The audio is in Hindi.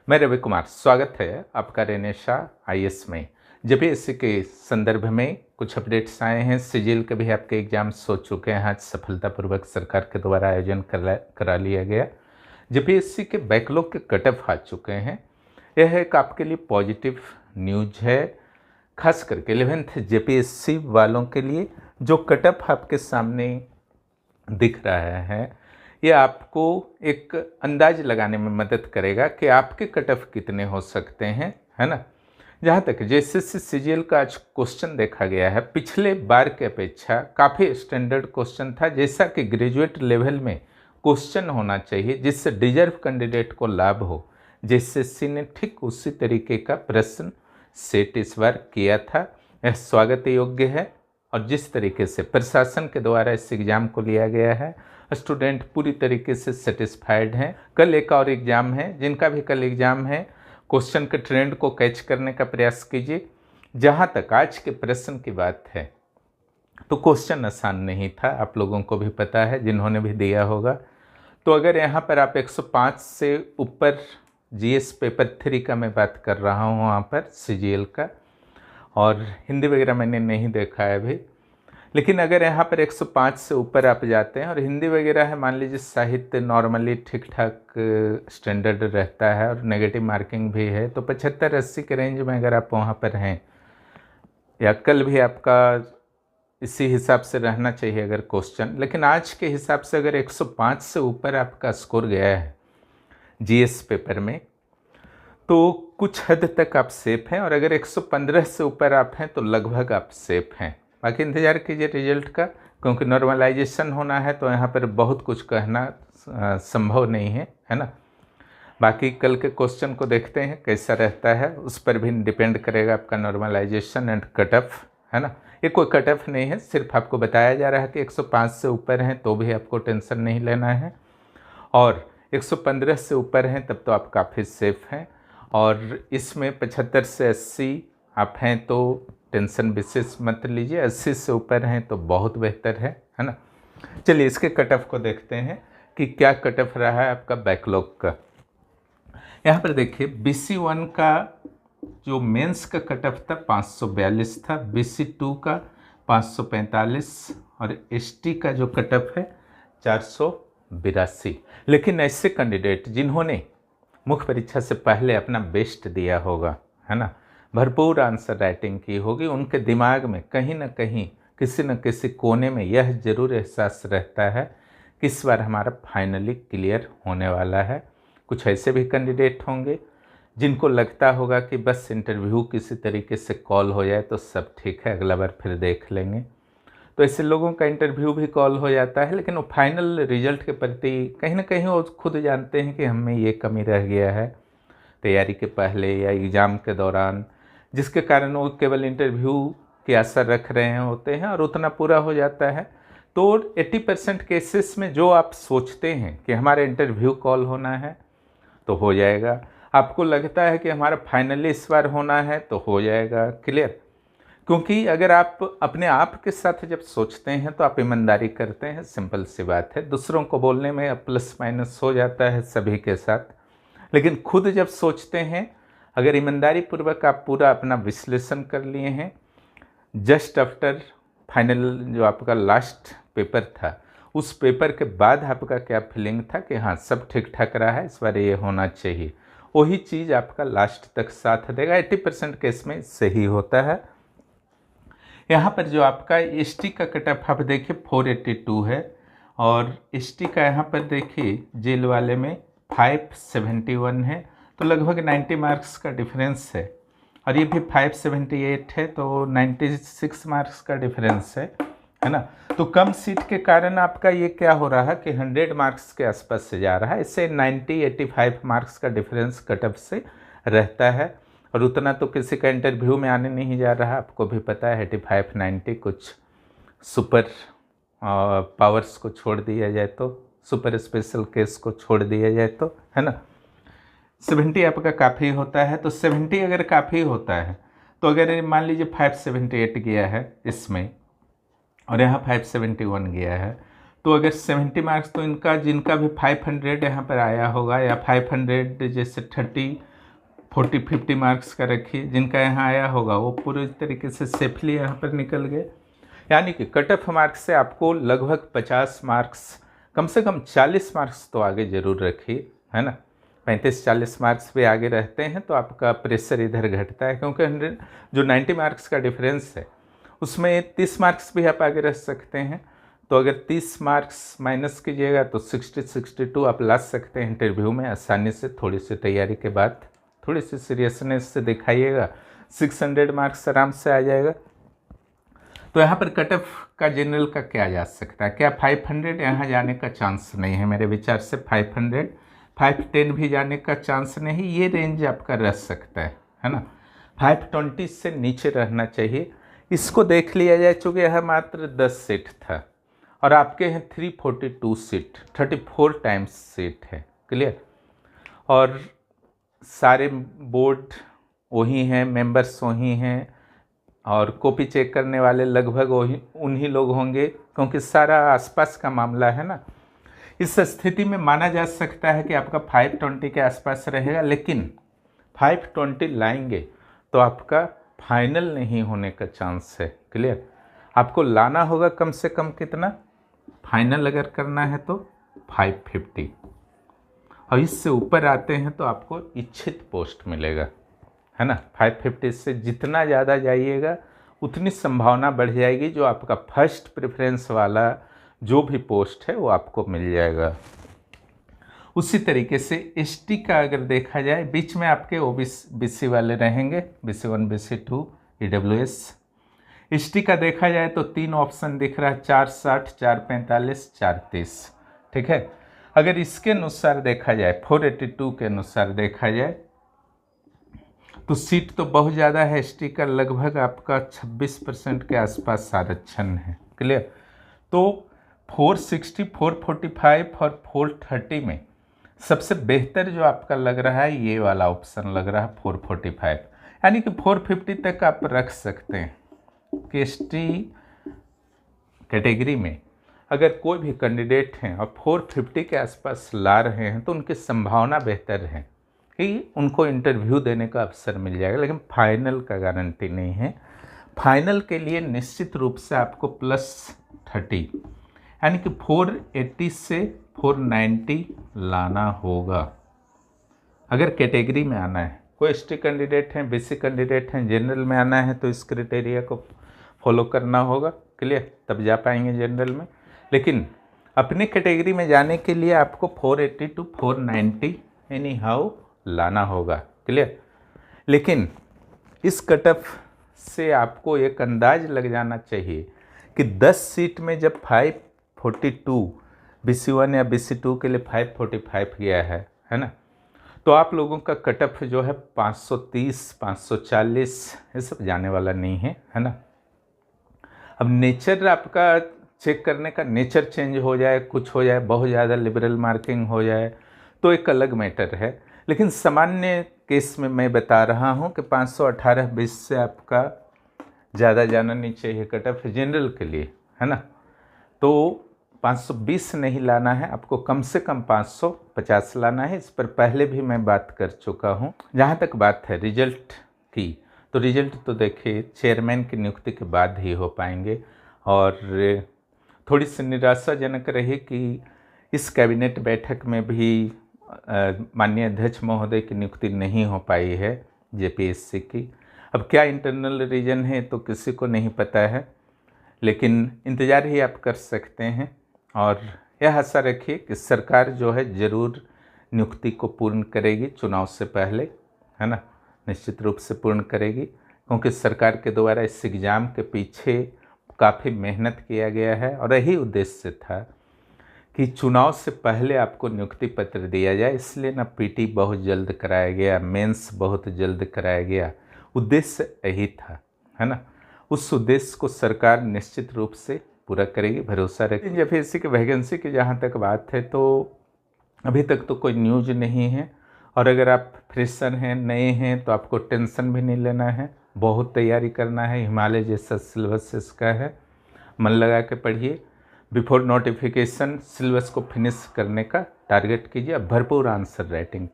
मैं रवि कुमार, स्वागत है आपका रेनेशा आईएएस में। जेपीएससी के संदर्भ में कुछ अपडेट्स आए हैं। सिजिल के भी आपके एग्जाम्स हो चुके हैं, आज सफलतापूर्वक सरकार के द्वारा आयोजन करा लिया गया। जेपीएससी के बैकलॉग के कट ऑफ आ चुके हैं। यह एक आपके लिए पॉजिटिव न्यूज है, खास करके 11th जेपीएससी वालों के लिए। जो कट ऑफ आपके सामने दिख रहा है, ये आपको एक अंदाज लगाने में मदद करेगा कि आपके कट ऑफ कितने हो सकते हैं, है ना। जहाँ तक जेएसएससी सीजीएल का आज क्वेश्चन देखा गया है, पिछले बार के अपेक्षा काफ़ी स्टैंडर्ड क्वेश्चन था, जैसा कि ग्रेजुएट लेवल में क्वेश्चन होना चाहिए जिससे डिजर्व कैंडिडेट को लाभ हो। जेएसएससी ने ठीक उसी तरीके का प्रश्न सेट इस बार किया था। यह स्वागत योग्य है और जिस तरीके से प्रशासन के द्वारा इस एग्ज़ाम को लिया गया है, स्टूडेंट पूरी तरीके से सेटिस्फाइड हैं। कल एक और एग्ज़ाम है, जिनका भी कल एग्ज़ाम है, क्वेश्चन के ट्रेंड को कैच करने का प्रयास कीजिए। जहाँ तक आज के प्रश्न की बात है, तो क्वेश्चन आसान नहीं था, आप लोगों को भी पता है, जिन्होंने भी दिया होगा। तो अगर यहाँ पर आप 105 से ऊपर जीएस पेपर 3 का मैं बात कर रहा हूँ, वहाँ पर सीजीएल का, और हिंदी वगैरह मैंने नहीं देखा है अभी, लेकिन अगर यहाँ पर 105 से ऊपर आप जाते हैं और हिंदी वगैरह है, मान लीजिए साहित्य नॉर्मली ठीक ठाक स्टैंडर्ड रहता है और नेगेटिव मार्किंग भी है, तो 75-80 के रेंज में अगर आप वहाँ पर हैं, या कल भी आपका इसी हिसाब से रहना चाहिए अगर क्वेश्चन। लेकिन आज के हिसाब से अगर 105 से ऊपर आपका स्कोर गया है जीएस पेपर में, तो कुछ हद तक आप सेफ हैं, और अगर 115 से ऊपर आप हैं तो लगभग आप सेफ हैं। बाकी इंतज़ार कीजिए रिजल्ट का, क्योंकि नॉर्मलाइजेशन होना है तो यहाँ पर बहुत कुछ कहना संभव नहीं है, है ना। बाकी कल के क्वेश्चन को देखते हैं कैसा रहता है, उस पर भी डिपेंड करेगा आपका नॉर्मलाइजेशन एंड कट ऑफ, है ना। ये कोई कट ऑफ नहीं है, सिर्फ आपको बताया जा रहा है कि 105 से ऊपर हैं तो भी आपको टेंशन नहीं लेना है, और 115 से ऊपर हैं तब तो आप काफ़ी सेफ हैं, और इसमें 75 से 80 आप हैं तो टेंशन विशेष मत लीजिए। 80 से ऊपर हैं तो बहुत बेहतर है ना। चलिए इसके कट ऑफ को देखते हैं कि क्या कट ऑफ रहा है आपका बैकलॉग का। यहाँ पर देखिए, BC1 का जो मेंस का कट ऑफ था 542 था, BC2 का 545, और ST का जो कट ऑफ है 482। लेकिन ऐसे कैंडिडेट जिन्होंने मुख्य परीक्षा से पहले अपना बेस्ट दिया होगा, है ना, भरपूर आंसर राइटिंग की होगी, उनके दिमाग में कहीं ना कहीं किसी न किसी कोने में यह जरूर एहसास रहता है कि इस बार हमारा फाइनली क्लियर होने वाला है। कुछ ऐसे भी कैंडिडेट होंगे जिनको लगता होगा कि बस इंटरव्यू किसी तरीके से कॉल हो जाए तो सब ठीक है, अगला बार फिर देख लेंगे। तो ऐसे लोगों का इंटरव्यू भी कॉल हो जाता है, लेकिन वो फाइनल रिजल्ट के प्रति कहीं ना कहीं वो खुद जानते हैं कि हमें ये कमी रह गया है तैयारी के पहले या एग्ज़ाम के दौरान, जिसके कारण वो केवल इंटरव्यू की आशा रख रहे होते हैं और उतना पूरा हो जाता है। तो 80% केसेस में जो आप सोचते हैं कि हमारा इंटरव्यू कॉल होना है तो हो जाएगा, आपको लगता है कि हमारा फाइनली इस बार होना है तो हो जाएगा क्लियर। क्योंकि अगर आप अपने आप के साथ जब सोचते हैं तो आप ईमानदारी करते हैं, सिंपल सी बात है। दूसरों को बोलने में प्लस माइनस हो जाता है सभी के साथ, लेकिन खुद जब सोचते हैं, अगर ईमानदारी पूर्वक आप पूरा अपना विश्लेषण कर लिए हैं, जस्ट आफ्टर फाइनल जो आपका लास्ट पेपर था, उस पेपर के बाद आपका क्या फीलिंग था कि हाँ सब ठीक ठाक रहा है, इस बार ये होना चाहिए, वही चीज़ आपका लास्ट तक साथ देगा। 80% केस में सही होता है। यहाँ पर जो आपका ST का कट ऑफ आप देखिए 482 है, और ST का यहाँ पर देखिए जेल वाले में 571 है, तो लगभग 90 मार्क्स का डिफरेंस है, और ये भी 578 है, तो 96 मार्क्स का डिफरेंस है ना। तो कम सीट के कारण आपका ये क्या हो रहा है कि 100 मार्क्स के आसपास से जा रहा है, इससे 90-85 मार्क्स का डिफरेंस कट ऑफ से रहता है, और उतना तो किसी का इंटरव्यू में आने नहीं जा रहा, आपको भी पता है। 85-90 कुछ सुपर पावर्स को छोड़ दिया जाए तो, सुपर स्पेशल केस को छोड़ दिया जाए तो, है ना। 70 आपका काफ़ी होता है, तो 70 अगर काफ़ी होता है तो अगर मान लीजिए 578 गया है इसमें और यहाँ 571 गया है, तो अगर 70 मार्क्स तो इनका जिनका भी 500 यहाँ पर आया होगा, या 500 जैसे 30 40-50 मार्क्स का रखिए, जिनका यहाँ आया होगा वो पूरी तरीके से सेफली यहाँ पर निकल गए। यानी कि कट ऑफ मार्क्स से आपको लगभग 50 मार्क्स, कम से कम 40 मार्क्स तो आगे जरूर रखिए, है ना। 35-40 मार्क्स भी आगे रहते हैं तो आपका प्रेशर इधर घटता है, क्योंकि 100 जो 90 मार्क्स का डिफरेंस है उसमें 30 मार्क्स भी आप आगे रह सकते हैं। तो अगर 30 मार्क्स माइनस कीजिएगा तो 60-62 आप ला सकते हैं इंटरव्यू में आसानी से। थोड़ी सी तैयारी के बाद थोड़ी सी सीरियसनेस से दिखाइएगा, 600 मार्क्स आराम से आ जाएगा। तो यहाँ पर कट ऑफ का जनरल का क्या जा सकता है, क्या 500 यहाँ जाने का चांस नहीं है मेरे विचार से। 500, 510 भी जाने का चांस नहीं, ये रेंज आपका रह सकता है ना। 520 से नीचे रहना चाहिए। इसको देख लिया जाए, चूँकि यह मात्र 10 सीट था और आपके हैं 342 सीट, 34 टाइम्स सीट है, क्लियर। और सारे बोर्ड वही हैं, मेंबर्स वही हैं, और कॉपी चेक करने वाले लगभग वही उन्हीं लोग होंगे, क्योंकि सारा आसपास का मामला है ना। इस स्थिति में माना जा सकता है कि आपका 520 के आसपास रहेगा, लेकिन 520 लाएंगे तो आपका फाइनल नहीं होने का चांस है, क्लियर। आपको लाना होगा कम से कम कितना, फाइनल अगर करना है तो 550, और इससे ऊपर आते हैं तो आपको इच्छित पोस्ट मिलेगा, है ना। 550 से जितना ज़्यादा जाइएगा उतनी संभावना बढ़ जाएगी, जो आपका फर्स्ट प्रेफरेंस वाला जो भी पोस्ट है वो आपको मिल जाएगा। उसी तरीके से एसटी का अगर देखा जाए, बीच में आपके ओबीसी वाले रहेंगे, BC1 BC2 EWS। एसटी का देखा जाए तो 3 ऑप्शन दिख रहा है, 460, 445, 430, ठीक है। अगर इसके अनुसार देखा जाए, 482 के अनुसार देखा जाए तो सीट तो बहुत ज़्यादा है एसटी का, लगभग आपका 26% के आसपास आरक्षण है, क्लियर। तो 460, 445 और 430 में सबसे बेहतर जो आपका लग रहा है ये वाला ऑप्शन लग रहा है 445, यानी कि 450 तक आप रख सकते हैं कि एसटी कैटेगरी में अगर कोई भी कैंडिडेट हैं और 450 के आसपास ला रहे हैं तो उनकी संभावना बेहतर है कि उनको इंटरव्यू देने का अवसर मिल जाएगा, लेकिन फाइनल का गारंटी नहीं है। फाइनल के लिए निश्चित रूप से आपको +30 यानी कि 480 से 490 लाना होगा अगर कैटेगरी में आना है। कोई एसटी कैंडिडेट हैं, बीसी कैंडिडेट हैं, जनरल में आना है तो इस क्राइटेरिया को फॉलो करना होगा, क्लियर, तब जा पाएंगे जनरल में। लेकिन अपनी कैटेगरी में जाने के लिए आपको 480 to 490 एनी हाउ लाना होगा, क्लियर। लेकिन इस कट ऑफ से आपको एक अंदाज लग जाना चाहिए कि 10 सीट में जब 542 BC1 या BC2 के लिए 545 गया है ना, तो आप लोगों का कट ऑफ जो है 530, 540 ये सब जाने वाला नहीं है ना। अब नेचर आपका चेक करने का नेचर चेंज हो जाए, कुछ हो जाए, बहुत ज़्यादा लिबरल मार्किंग हो जाए तो एक अलग मैटर है, लेकिन सामान्य केस में मैं बता रहा हूं कि 518-20 से आपका ज़्यादा जाना नहीं चाहिए कट ऑफ जनरल के लिए, है ना। तो 520 नहीं लाना है, आपको कम से कम 550 लाना है। इस पर पहले भी मैं बात कर चुका हूं। जहां तक बात है रिजल्ट की, तो रिजल्ट तो देखिए चेयरमैन की नियुक्ति के बाद ही हो पाएंगे, और थोड़ी सी निराशाजनक रही कि इस कैबिनेट बैठक में भी माननीय अध्यक्ष महोदय की नियुक्ति नहीं हो पाई है जेपीएससी की। अब क्या इंटरनल रीजन है तो किसी को नहीं पता है, लेकिन इंतज़ार ही आप कर सकते हैं। और यह आशा रखिए कि सरकार जो है ज़रूर नियुक्ति को पूर्ण करेगी चुनाव से पहले, है ना, निश्चित रूप से पूर्ण करेगी, क्योंकि सरकार के द्वारा इस एग्ज़ाम के पीछे काफ़ी मेहनत किया गया है और यही उद्देश्य था कि चुनाव से पहले आपको नियुक्ति पत्र दिया जाए। इसलिए ना पीटी बहुत जल्द कराया गया, मेंस बहुत जल्द कराया गया, उद्देश्य यही था, है ना। उस उद्देश्य को सरकार निश्चित रूप से पूरा करेगी, भरोसा रखें। जब इसी की वैकेंसी की जहाँ तक बात है तो अभी तक तो कोई न्यूज नहीं है, और अगर आप फ्रेशर हैं, नए हैं, तो आपको टेंशन भी नहीं लेना है, बहुत तैयारी करना है। हिमालय जैसा सिलेबस इसका है, मन लगा के पढ़िए। बिफोर नोटिफिकेशन सिलेबस को फिनिश करने का टारगेट कीजिए, भरपूर आंसर राइटिंग